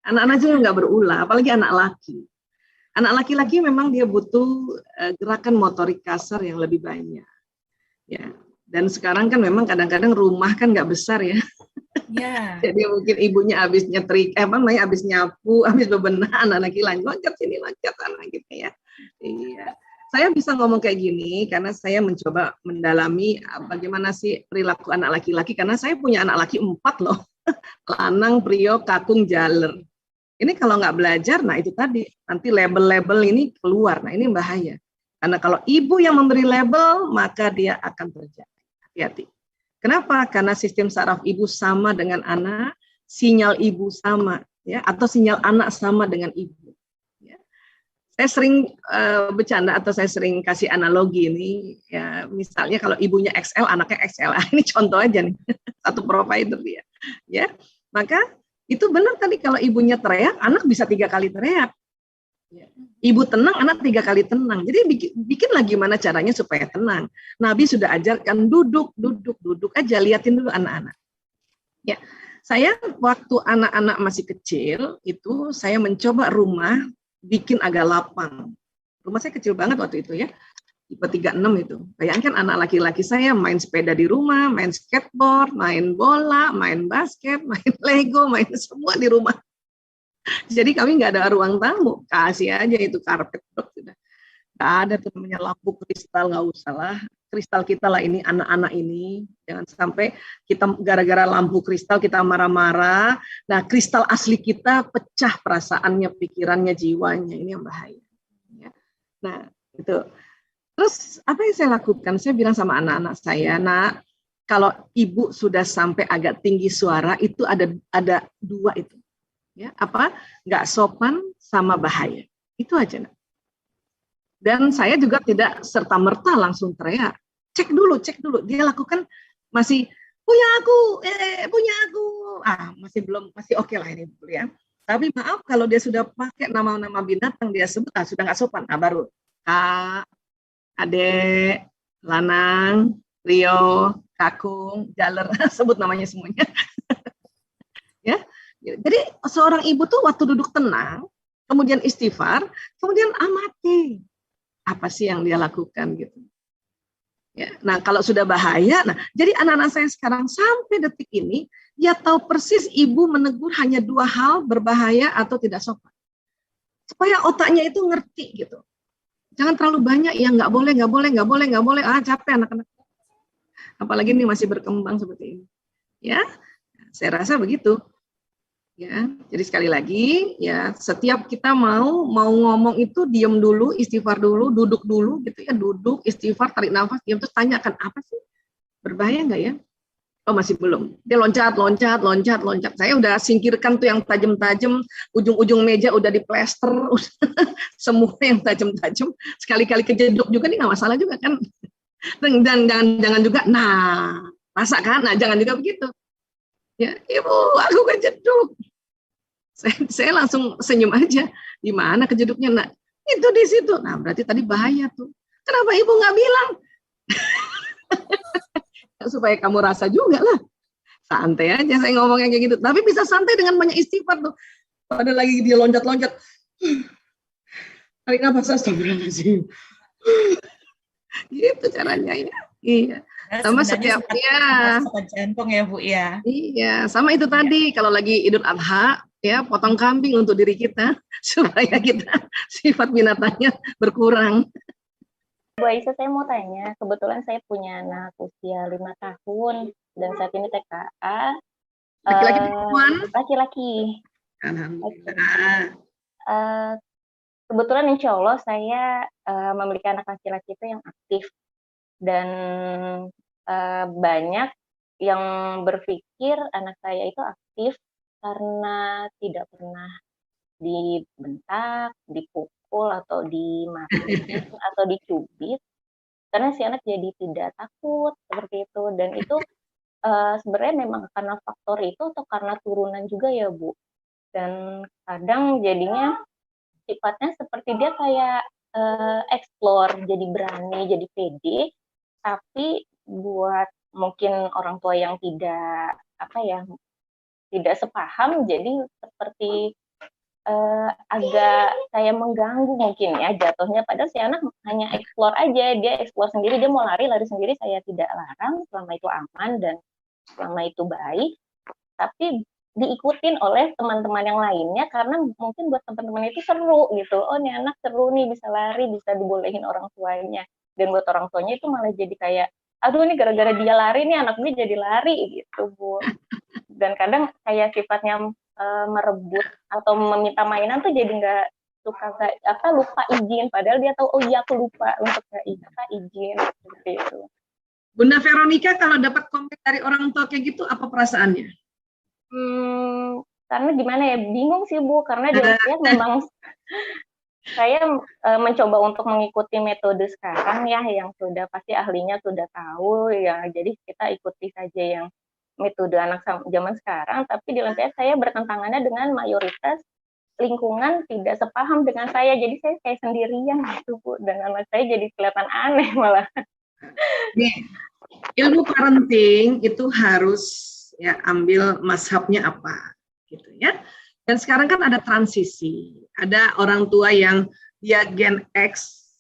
Anak-anak juga nggak berulah, apalagi anak laki. Anak laki-laki memang dia butuh gerakan motorik kasar yang lebih banyak. Ya. Dan sekarang kan memang kadang-kadang rumah kan nggak besar ya. Ya. Jadi mungkin ibunya habis habis nyapu, habis bebenah, anak laki loncat sini, loncat sana gitu ya. Iya. Saya bisa ngomong kayak gini karena saya mencoba mendalami bagaimana sih perilaku anak laki-laki, karena saya punya anak laki 4 loh. Lanang, Priok, Kakung, Jaler. Ini kalau nggak belajar, nah itu tadi, nanti label-label ini keluar. Nah ini bahaya. Karena kalau ibu yang memberi label, maka dia akan terjadi. Hati-hati. Kenapa? Karena sistem saraf ibu sama dengan anak, sinyal ibu sama, ya, atau sinyal anak sama dengan ibu. Ya. Saya sering bercanda atau saya sering kasih analogi ini, ya, misalnya kalau ibunya XL, anaknya XL. Ini contoh aja nih, satu provider dia. Ya, maka itu benar tadi, kalau ibunya teriak, anak bisa 3 kali teriak. Ibu tenang, anak 3 kali tenang. Jadi bikinlah gimana caranya supaya tenang. Nabi sudah ajarkan duduk aja, liatin dulu anak-anak. Ya, saya waktu anak-anak masih kecil itu saya mencoba rumah bikin agak lapang. Rumah saya kecil banget waktu itu ya. Tipe 36 itu. Bayangkan anak laki-laki saya main sepeda di rumah, main skateboard, main bola, main basket, main Lego, main semua di rumah. Jadi kami nggak ada ruang tamu, kasih aja itu karpet, sudah. Nggak ada tuh namanya lampu kristal, nggak usah lah. Kristal kita lah ini, anak-anak ini. Jangan sampai kita gara-gara lampu kristal kita marah-marah. Nah, kristal asli kita pecah perasaannya, pikirannya, jiwanya. Ini yang bahaya. Ya. Nah, itu. Terus apa yang saya lakukan? Saya bilang sama anak-anak saya, nah kalau ibu sudah sampai agak tinggi suara, itu ada 2 itu. Ya, apa? Nggak sopan sama bahaya. Itu aja. Nah. Dan saya juga tidak serta-merta langsung teriak. Cek dulu. Dia lakukan masih punya aku. Masih oke lah ini dulu ya. Tapi maaf kalau dia sudah pakai nama-nama binatang dia sebut, sudah nggak sopan. Nah baru Kak, Adek, Lanang, Rio, Kakung, Jaler, sebut namanya semuanya. Ya, jadi seorang ibu tuh waktu duduk tenang, kemudian istighfar, kemudian amati apa sih yang dia lakukan gitu. Ya, nah kalau sudah bahaya, nah jadi anak-anak saya sekarang sampai detik ini dia tahu persis ibu menegur hanya 2 hal, berbahaya atau tidak sopan. Supaya otaknya itu ngerti gitu. Jangan terlalu banyak yang nggak boleh, capek anak-anak. Apalagi ini masih berkembang seperti ini. Ya, saya rasa begitu. Ya, jadi sekali lagi ya, setiap kita mau ngomong itu diam dulu, istighfar dulu, duduk dulu gitu ya, duduk, istighfar, tarik nafas, diam, terus tanyakan apa sih? Berbahaya nggak ya? Oh masih belum. Dia loncat. Saya udah singkirkan tuh yang tajam-tajam, ujung-ujung meja udah diplester, semua yang tajam-tajam. Sekali-kali kejeduk juga nih nggak masalah juga kan? Dan jangan juga, nah masa kan? Nah jangan juga begitu. Ya, ibu, aku kejeduk. Saya langsung senyum aja. Di mana kejeduknya? Nah, itu di situ. Nah, berarti tadi bahaya tuh. Kenapa ibu nggak bilang? Supaya kamu rasa juga lah. Santai aja saya ngomongnya kayak gitu. Tapi bisa santai dengan banyak istighfar tuh. Pada lagi dia loncat-loncat. Tarik nafas, astagfirullahaladzim. Gitu caranya ya. Iya. Sama setiap jantung ya Bu ya. Iya, sama itu tadi kalau lagi Idul Adha ya potong kambing untuk diri kita supaya kita sifat binatangnya berkurang. Bu Aisyah, saya mau tanya, kebetulan saya punya anak usia 5 tahun dan saat ini TKA. Laki-laki perempuan? Laki-laki. Alhamdulillah. Kebetulan insya Allah saya memiliki anak laki-laki itu yang aktif dan banyak yang berpikir anak saya itu aktif karena tidak pernah dibentak, dipukul atau dimarahin atau dicubit, karena si anak jadi tidak takut seperti itu. Dan itu sebenarnya memang karena faktor itu atau karena turunan juga ya Bu. Dan kadang jadinya sifatnya seperti dia kayak explore, jadi berani, jadi pede, tapi buat mungkin orang tua yang tidak sepaham, jadi seperti agak kayak mengganggu mungkin ya jatuhnya. Padahal si anak hanya explore aja, dia explore sendiri, dia mau lari sendiri, saya tidak larang selama itu aman dan selama itu baik, tapi diikutin oleh teman-teman yang lainnya karena mungkin buat teman-teman itu seru gitu. Oh, nih anak seru nih, bisa lari, bisa dibolehin orang tuanya. Dan buat orang tuanya itu malah jadi kayak, aduh ini gara-gara dia lari nih anak gue jadi lari gitu, Bu. Dan kadang kayak sifatnya merebut atau meminta mainan tuh jadi nggak suka lupa izin, padahal dia tahu, oh iya aku lupa untuk nggak izin seperti itu. Bunda Veronica, kalau dapat komen dari orang tua kayak gitu, apa perasaannya? Karena gimana ya, bingung sih Bu, karena dia memang saya mencoba untuk mengikuti metode sekarang ya, yang sudah pasti ahlinya sudah tahu ya, jadi kita ikuti saja yang metode anak zaman sekarang, tapi di lain pihak saya bertentangannya dengan mayoritas lingkungan tidak sepaham dengan saya, jadi saya kayak sendirian gitu Bu, dan anak saya jadi kelihatan aneh malah. Nih, ilmu parenting itu harus ya ambil mazhabnya apa gitu ya. Dan sekarang kan ada transisi, ada orang tua yang dia Gen X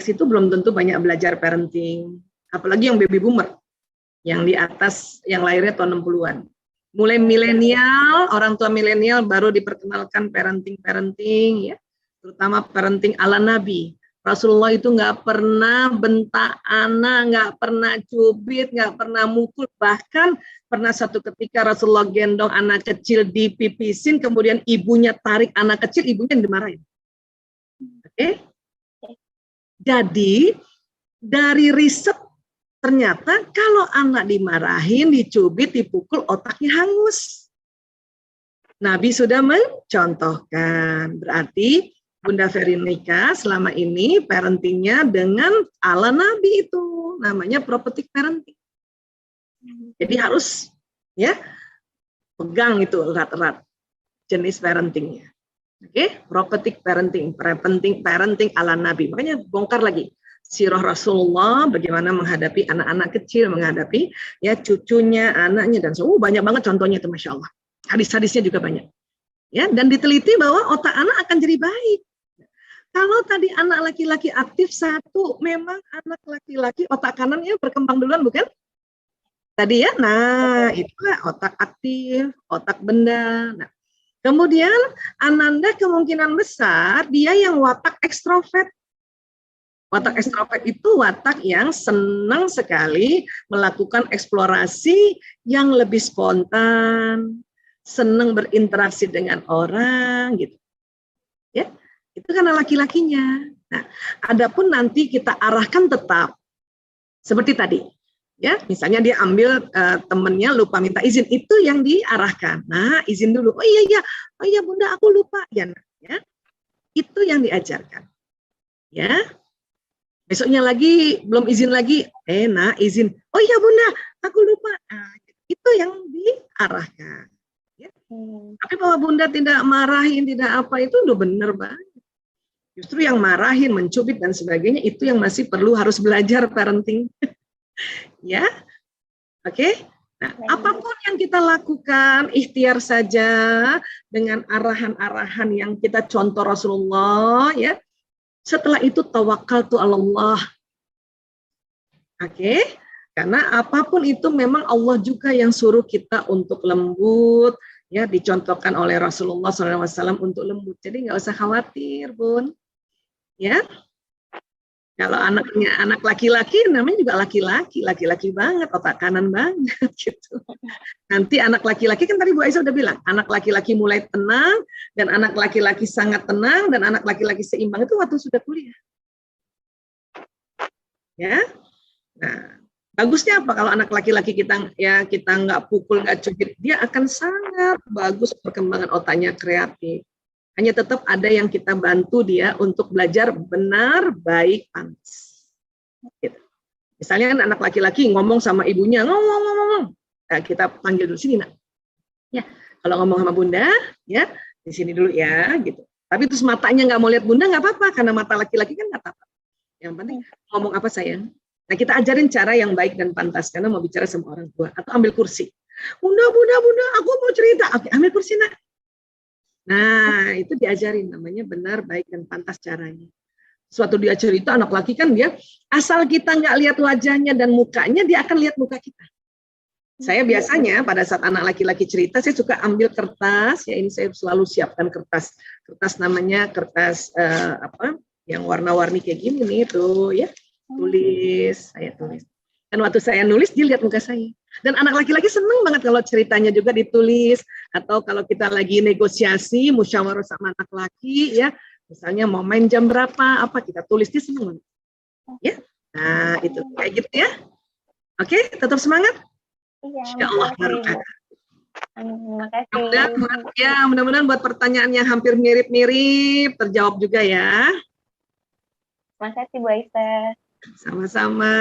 itu belum tentu banyak belajar parenting, apalagi yang baby boomer, yang di atas, yang lahirnya tahun 60-an. Mulai milenial, orang tua milenial baru diperkenalkan parenting ya, terutama parenting ala Nabi. Rasulullah itu nggak pernah bentak anak, nggak pernah cubit, nggak pernah mukul, bahkan pernah satu ketika Rasulullah gendong anak kecil dipipisin, kemudian ibunya tarik anak kecil, ibunya dimarahin. Oke? Jadi dari riset ternyata kalau anak dimarahin, dicubit, dipukul, otaknya hangus. Nabi sudah mencontohkan. Berarti Bunda Veronica selama ini parentingnya dengan ala Nabi itu. Namanya prophetic parenting. Jadi harus ya pegang itu erat-erat jenis parentingnya. Oke, prophetic parenting ala Nabi. Makanya bongkar lagi sirah Rasulullah, bagaimana menghadapi anak-anak kecil, menghadapi ya cucunya, anaknya, dan banyak banget contohnya itu, Masya Allah. Hadis-hadisnya juga banyak. Ya, dan diteliti bahwa otak anak akan jadi baik. Kalau tadi anak laki-laki aktif, satu, memang anak laki-laki otak kanannya berkembang duluan, bukan? Tadi ya, nah itulah otak aktif, otak benda. Nah, kemudian Ananda kemungkinan besar dia yang watak ekstrovert. Watak ekstrovert itu watak yang senang sekali melakukan eksplorasi yang lebih spontan, senang berinteraksi dengan orang gitu. Ya, itu karena laki-lakinya. Nah, adapun nanti kita arahkan tetap seperti tadi. Ya, misalnya dia ambil temennya lupa minta izin, itu yang diarahkan. Nah, izin dulu. Oh iya Bunda aku lupa ya. Itu yang diajarkan. Ya. Besoknya lagi belum izin lagi, izin. Oh iya Bunda, aku lupa. Nah, itu yang diarahkan. Ya. Tapi bahwa Bunda tidak marahin, tidak apa, itu udah benar banget. Justru yang marahin, mencubit dan sebagainya itu yang masih perlu harus belajar parenting. Ya, oke. Nah, apapun yang kita lakukan, ikhtiar saja dengan arahan-arahan yang kita contoh Rasulullah, ya. Setelah itu tawakkaltu 'ala Allah. Oke? Karena apapun itu memang Allah juga yang suruh kita untuk lembut, ya dicontohkan oleh Rasulullah SAW untuk lembut. Jadi nggak usah khawatir, Bun. Ya. Kalau anaknya anak laki-laki, namanya juga laki-laki banget, otak kanan banget gitu. Nanti anak laki-laki kan tadi Bu Aisyah udah bilang, anak laki-laki mulai tenang, dan anak laki-laki sangat tenang, dan anak laki-laki seimbang itu waktu sudah kuliah. Ya, nah bagusnya apa kalau anak laki-laki kita nggak pukul, nggak cubit, dia akan sangat bagus perkembangan otaknya, kreatif. Hanya tetap ada yang kita bantu dia untuk belajar benar, baik, pantas. Gitu. Misalnya anak laki-laki ngomong sama ibunya, ngomong. Nah, kita panggil dulu, sini nak. Ya, kalau ngomong sama Bunda, ya di sini dulu ya, gitu. Tapi terus matanya nggak mau lihat Bunda, nggak apa-apa, karena mata laki-laki kan nggak apa-apa. Yang penting ngomong apa sayang. Nah, kita ajarin cara yang baik dan pantas, karena mau bicara sama orang tua. Atau ambil kursi. Bunda, aku mau cerita. Oke, ambil kursi nak. Nah, Nah, itu diajarin namanya benar, baik, dan pantas caranya. Suatu dia cerita anak laki kan dia asal kita nggak lihat wajahnya dan mukanya, dia akan lihat muka kita. Saya biasanya pada saat anak laki-laki cerita, saya suka ambil kertas, ya ini saya selalu siapkan kertas namanya kertas yang warna-warni kayak gini nih tuh ya, saya tulis. Dan waktu saya nulis dia lihat muka saya. Dan anak laki-laki seneng banget kalau ceritanya juga ditulis, atau kalau kita lagi negosiasi musyawarah sama anak laki ya, misalnya mau main jam berapa, apa kita tulis, dia seneng banget. Ya, nah itu kayak gitu ya. Oke, tetap semangat. Iya, Insya Allah barokah. Terima kasih. Ya, mudah-mudahan buat pertanyaan yang hampir mirip-mirip terjawab juga ya. Terima kasih Bu Aisyah. Sama-sama.